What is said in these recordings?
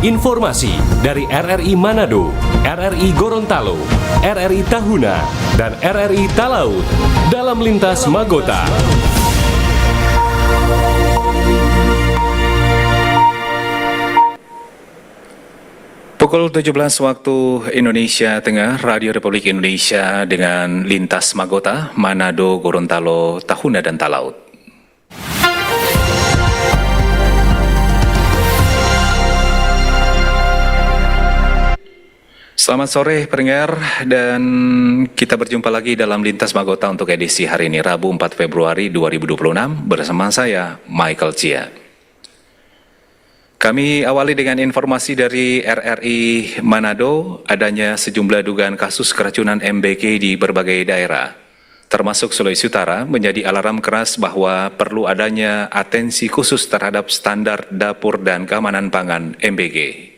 Informasi dari RRI Manado, RRI Gorontalo, RRI Tahuna, dan RRI Talaut dalam Lintas Magota. Pukul 17 waktu Indonesia Tengah, Radio Republik Indonesia dengan Lintas Magota, Manado, Gorontalo, Tahuna, dan Talaut. Selamat sore pendengar, dan kita berjumpa lagi dalam Lintas Magota untuk edisi hari ini Rabu 4 Februari 2026 bersama saya Michael Chia. Kami awali dengan informasi dari RRI Manado, adanya sejumlah dugaan kasus keracunan MBG di berbagai daerah, termasuk Sulawesi Utara, menjadi alarm keras bahwa perlu adanya atensi khusus terhadap standar dapur dan keamanan pangan MBG.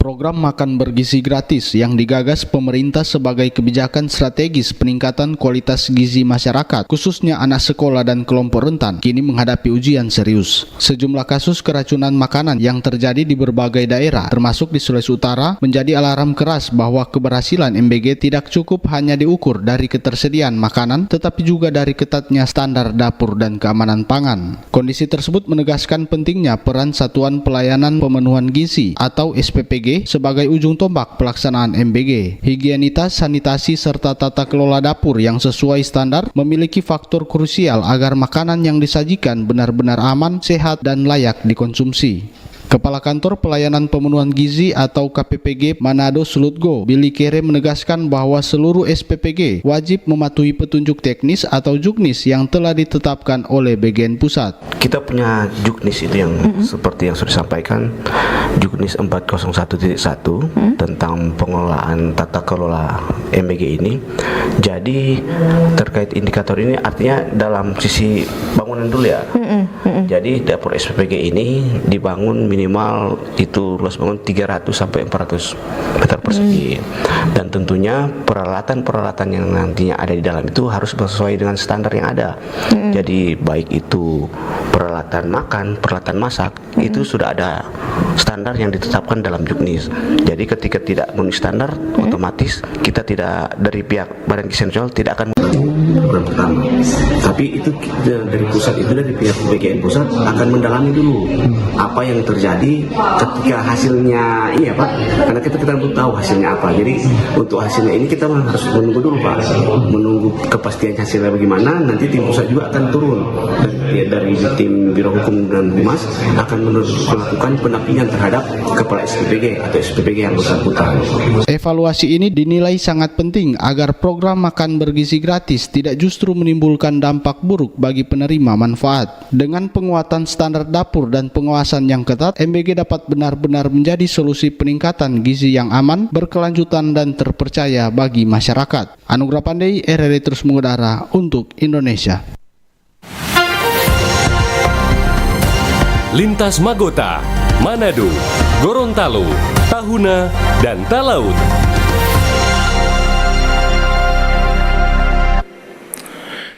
Program makan bergizi gratis yang digagas pemerintah sebagai kebijakan strategis peningkatan kualitas gizi masyarakat, khususnya anak sekolah dan kelompok rentan, kini menghadapi ujian serius. Sejumlah kasus keracunan makanan yang terjadi di berbagai daerah, termasuk di Sulawesi Utara, menjadi alarm keras bahwa keberhasilan MBG tidak cukup hanya diukur dari ketersediaan makanan, tetapi juga dari ketatnya standar dapur dan keamanan pangan. Kondisi tersebut menegaskan pentingnya peran Satuan Pelayanan Pemenuhan Gizi atau SPPG sebagai ujung tombak pelaksanaan MBG. Higienitas, sanitasi, serta tata kelola dapur yang sesuai standar memiliki faktor krusial agar makanan yang disajikan benar-benar aman, sehat, dan layak dikonsumsi. Kepala Kantor Pelayanan Pemenuhan Gizi atau KPPG Manado Sulutgo, Billy Kere, menegaskan bahwa seluruh SPPG wajib mematuhi petunjuk teknis atau juknis yang telah ditetapkan oleh BGN Pusat. Kita punya juknis itu yang seperti yang sudah disampaikan, juknis 401.1 tentang pengelolaan tata kelola MBG ini. Jadi terkait indikator ini artinya dalam sisi bangunan dulu ya. Jadi dapur SPPG ini dibangun minimal itu luas bangun 300 sampai 400 meter persegi. Dan tentunya peralatan-peralatan yang nantinya ada di dalam itu harus sesuai dengan standar yang ada. Jadi baik itu peralatan makan, peralatan masak, itu sudah ada standar yang ditetapkan dalam juknis. Jadi ketika tidak memenuhi standar, otomatis kita tidak, dari pihak Badan Gizi Nasional tidak akan bulan pertama. Tapi itu dari pusat, itu dari pihak BGN Pusat akan mendalami dulu apa yang terjadi ketika hasilnya ini ya Pak, karena kita belum tahu hasilnya apa. Jadi untuk hasilnya ini kita harus menunggu dulu Pak, menunggu kepastian hasilnya bagaimana. Nanti tim pusat juga akan turun dari tim Biro Hukum dan Humas akan melakukan pendampingan terhadap kepala SPPG atau SPPG yang bersangkutan. Evaluasi ini dinilai sangat penting agar program makan bergizi gratis tidak justru menimbulkan dampak buruk bagi penerima manfaat. Dengan penguatan standar dapur dan pengawasan yang ketat, MBG dapat benar-benar menjadi solusi peningkatan gizi yang aman, berkelanjutan, dan terpercaya bagi masyarakat. Anugrah Pandey, RRI terus mengudara untuk Indonesia. Lintas Magota, Manado, Gorontalo, Tahuna, dan Talaut.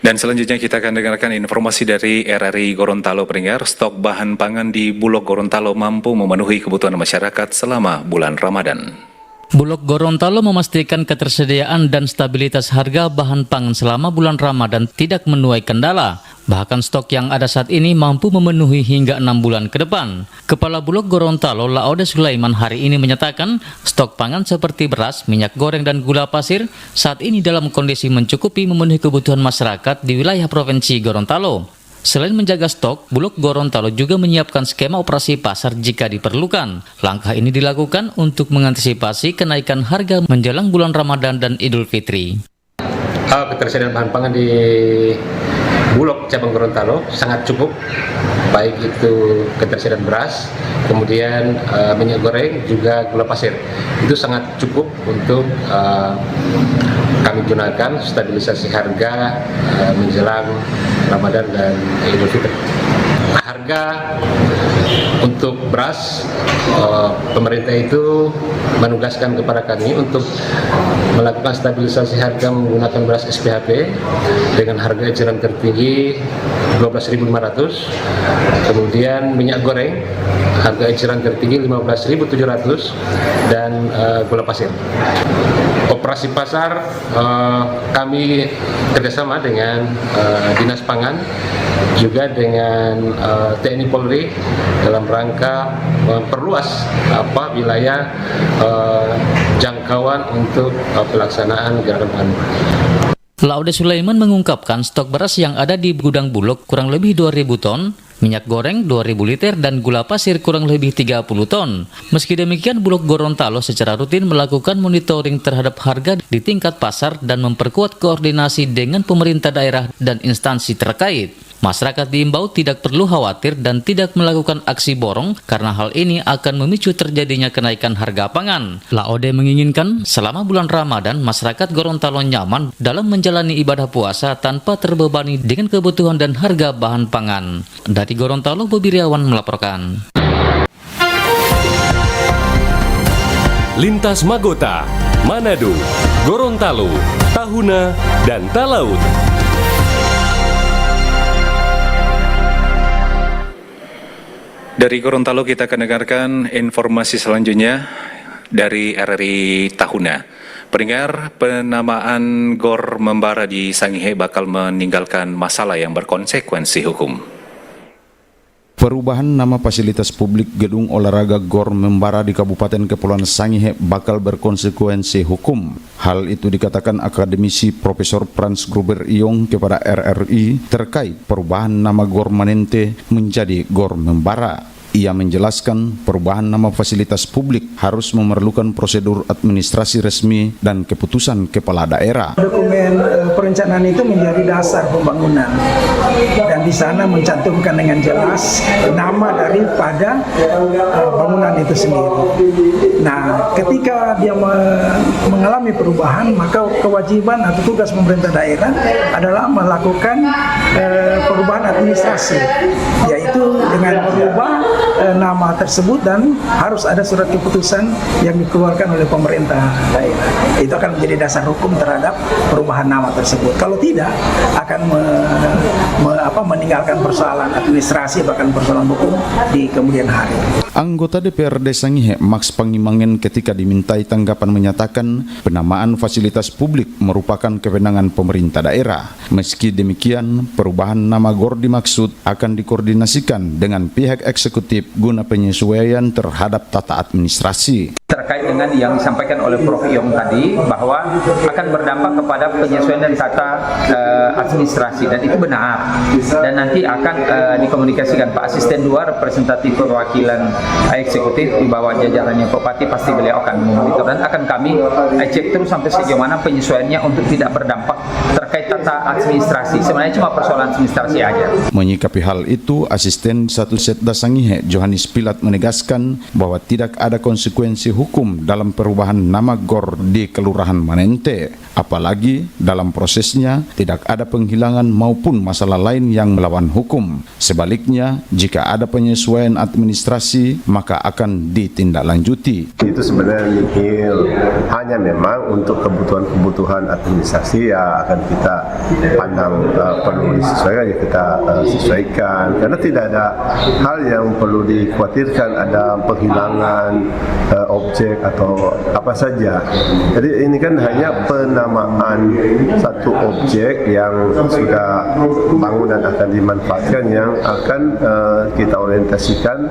Dan selanjutnya kita akan dengarkan informasi dari RRI Gorontalo pendengar. Stok bahan pangan di Bulog Gorontalo mampu memenuhi kebutuhan masyarakat selama bulan Ramadan. Bulog Gorontalo memastikan ketersediaan dan stabilitas harga bahan pangan selama bulan Ramadan tidak menuai kendala. Bahkan stok yang ada saat ini mampu memenuhi hingga 6 bulan ke depan. Kepala Bulog Gorontalo, Laode Sulaiman, hari ini menyatakan stok pangan seperti beras, minyak goreng, dan gula pasir saat ini dalam kondisi mencukupi memenuhi kebutuhan masyarakat di wilayah Provinsi Gorontalo. Selain menjaga stok, Bulog Gorontalo juga menyiapkan skema operasi pasar jika diperlukan. Langkah ini dilakukan untuk mengantisipasi kenaikan harga menjelang bulan Ramadan dan Idul Fitri. Ketersediaan bahan pangan di Bulog cabang Gorontalo sangat cukup, baik itu ketersediaan beras, kemudian minyak goreng, juga gula pasir. Itu sangat cukup untuk kami gunakan stabilisasi harga menjelang Ramadan dan Idul Fitri. Harga Untuk beras, pemerintah itu menugaskan kepada kami untuk melakukan stabilisasi harga menggunakan beras SPHP dengan harga eceran tertinggi 12.500, kemudian minyak goreng harga eceran tertinggi 15.700 dan gula pasir. Operasi pasar kami kerjasama dengan Dinas Pangan juga dengan TNI Polri dalam rangka memperluas wilayah jangkauan untuk pelaksanaan gerakan pangan. Laude Sulaiman mengungkapkan stok beras yang ada di gudang Bulog kurang lebih 2.000 ton, minyak goreng 2.000 liter, dan gula pasir kurang lebih 30 ton. Meski demikian, Bulog Gorontalo secara rutin melakukan monitoring terhadap harga di tingkat pasar dan memperkuat koordinasi dengan pemerintah daerah dan instansi terkait. Masyarakat diimbau tidak perlu khawatir dan tidak melakukan aksi borong karena hal ini akan memicu terjadinya kenaikan harga pangan. Laude menginginkan selama bulan Ramadan masyarakat Gorontalo nyaman dalam menjalani ibadah puasa tanpa terbebani dengan kebutuhan dan harga bahan pangan. Dari Gorontalo, Bobi Riawan melaporkan. Lintas Magota, Manado, Gorontalo, Tahuna, dan Talaut. Dari Gorontalo kita akan dengarkan informasi selanjutnya dari RRI Tahuna. Pendengar, penamaan Gor Membara di Sangihe bakal meninggalkan masalah yang berkonsekuensi hukum. Perubahan nama fasilitas publik Gedung Olahraga Gor Membara di Kabupaten Kepulauan Sangihe bakal berkonsekuensi hukum. Hal itu dikatakan akademisi Profesor Frans Gruber Iyong kepada RRI terkait perubahan nama Gor Manente menjadi Gor Membara. Ia menjelaskan perubahan nama fasilitas publik harus memerlukan prosedur administrasi resmi dan keputusan kepala daerah. Dokumen perencanaan itu menjadi dasar pembangunan dan di sana mencantumkan dengan jelas nama daripada bangunan itu sendiri. Nah, ketika dia mengalami perubahan, maka kewajiban atau tugas pemerintah daerah adalah melakukan perubahan administrasi, yaitu dengan merubah nama tersebut dan harus ada surat keputusan yang dikeluarkan oleh pemerintah daerah. Itu akan menjadi dasar hukum terhadap perubahan nama tersebut. Kalau tidak, akan meninggalkan persoalan administrasi bahkan persoalan hukum di kemudian hari. Anggota DPRD Sangihe Max Pangimangen ketika dimintai tanggapan menyatakan penamaan fasilitas publik merupakan kewenangan pemerintah daerah. Meski demikian, perubahan nama GOR dimaksud akan dikoordinasikan dengan pihak eksekutif guna penyesuaian terhadap tata administrasi. Terkait dengan yang disampaikan oleh Prof. Iyong tadi bahwa akan berdampak kepada penyesuaian dan tata administrasi, dan itu benar, dan nanti akan dikomunikasikan Pak Asisten 2 representatif perwakilan eksekutif di bawah jajarannya Bupati, pasti beliau akan memonitor dan akan kami cek terus sampai sejauh mana penyesuaiannya untuk tidak berdampak terkait tata administrasi. Sebenarnya cuma persoalan administrasi aja. Menyikapi hal itu, Asisten 1 Setda Sangihe Johannes Pilat menegaskan bahwa tidak ada konsekuensi hukum dalam perubahan nama GOR di Kelurahan Manente. Apalagi dalam prosesnya tidak ada penghilangan maupun masalah lain yang melawan hukum. Sebaliknya, jika ada penyesuaian administrasi, maka akan ditindaklanjuti. Itu sebenarnya nihil, hanya memang untuk kebutuhan-kebutuhan administrasi ya akan kita pandang perlu disesuaikan, ya kita sesuaikan. Karena tidak ada hal yang perlu dikhawatirkan, ada penghilangan objek atau apa saja. Jadi ini kan hanya penamaan satu objek yang sudah bangunan akan dimanfaatkan, yang akan kita orientasikan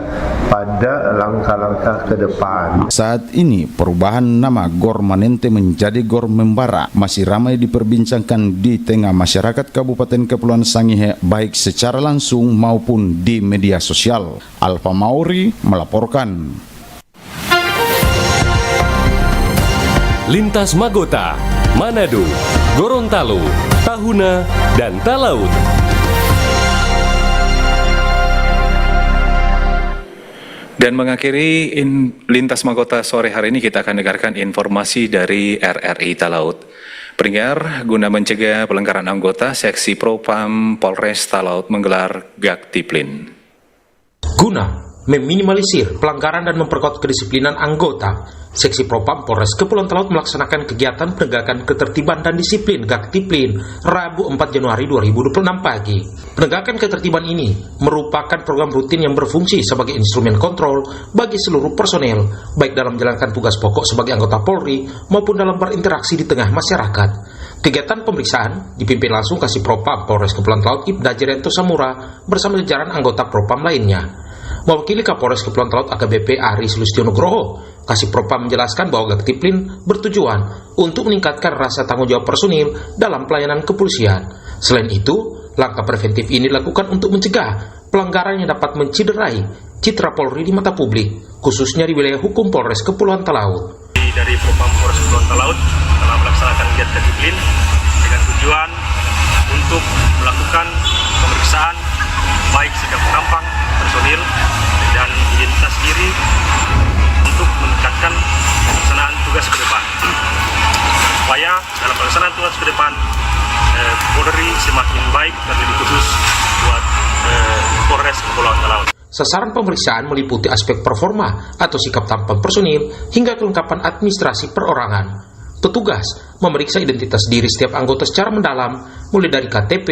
pada langkah-langkah ke depan. Saat ini perubahan nama GOR Manente menjadi GOR Membara masih ramai diperbincangkan di tengah masyarakat Kabupaten Kepulauan Sangihe, baik secara langsung maupun di media sosial. Alfa Mauri melaporkan. Lintas Magota, Manado, Gorontalo, Tahuna, dan Talaut. Dan mengakhiri Lintas Magota sore hari ini, kita akan dengarkan informasi dari RRI Talaut. Pendengar, guna mencegah pelanggaran anggota, Seksi Propam Polres Talaut menggelar Gaktiplin. Guna meminimalisir pelanggaran dan memperkuat kedisiplinan anggota. Seksi Propam Polres Kepulauan Talaut melaksanakan kegiatan penegakan ketertiban dan disiplin Gaktiplin Rabu 4 Januari 2026 pagi. Penegakan ketertiban ini merupakan program rutin yang berfungsi sebagai instrumen kontrol bagi seluruh personel, baik dalam menjalankan tugas pokok sebagai anggota Polri maupun dalam berinteraksi di tengah masyarakat. Kegiatan pemeriksaan dipimpin langsung Kasih Propam Polres Kepulauan Talaut Ibda Jerianto Samura bersama jajaran anggota Propam lainnya. Mewakili Kapolres Kepulauan Talaut AKBP Aris Lustionugroho, Kasih Propam menjelaskan bahwa Gaktiplin bertujuan untuk meningkatkan rasa tanggung jawab personil dalam pelayanan kepolisian. Selain itu, langkah preventif ini dilakukan untuk mencegah pelanggaran yang dapat menciderai citra Polri di mata publik, khususnya di wilayah hukum Polres Kepulauan Talaut. Dari Propam Polres Kepulauan Talaut telah melaksanakan kegiatan Gaktiplin dengan tujuan untuk melakukan pemeriksaan baik sikap penampang personil dan identitas diri untuk meningkatkan pelaksanaan tugas ke depan. Supaya dalam pelaksanaan tugas ke depan Polri semakin baik dan lebih khusus buat Polres Kepulauan Talaut. Sasaran pemeriksaan meliputi aspek performa atau sikap tampang personil hingga kelengkapan administrasi perorangan. Petugas memeriksa identitas diri setiap anggota secara mendalam, mulai dari KTP,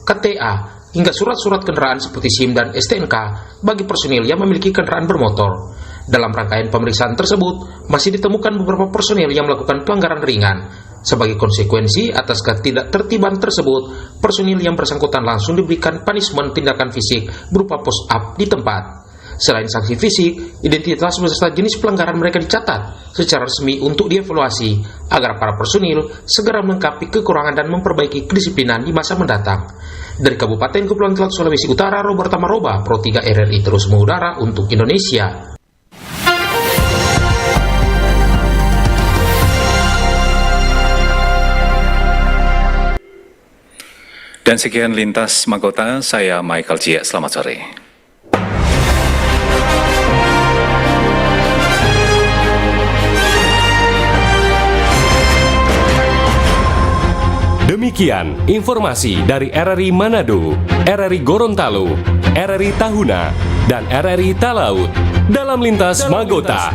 KTA, hingga surat-surat kendaraan seperti SIM dan STNK bagi personil yang memiliki kendaraan bermotor. Dalam rangkaian pemeriksaan tersebut, masih ditemukan beberapa personil yang melakukan pelanggaran ringan. Sebagai konsekuensi atas ketidaktertiban tersebut, personil yang bersangkutan langsung diberikan punishment tindakan fisik berupa push up di tempat. Selain sanksi fisik, identitas beserta jenis pelanggaran mereka dicatat secara resmi untuk dievaluasi agar para personil segera melengkapi kekurangan dan memperbaiki kedisiplinan di masa mendatang. Dari Kabupaten Kepulauan Talaut Sulawesi Utara, Robert Tamaroba, Pro 3 RRI terus mengudara untuk Indonesia. Dan sekian Lintas Mahkota, saya Michael Jia, selamat sore. Demikian informasi dari RRI Manado, RRI Gorontalo, RRI Tahuna, dan RRI Talaut dalam Lintas Mahkota.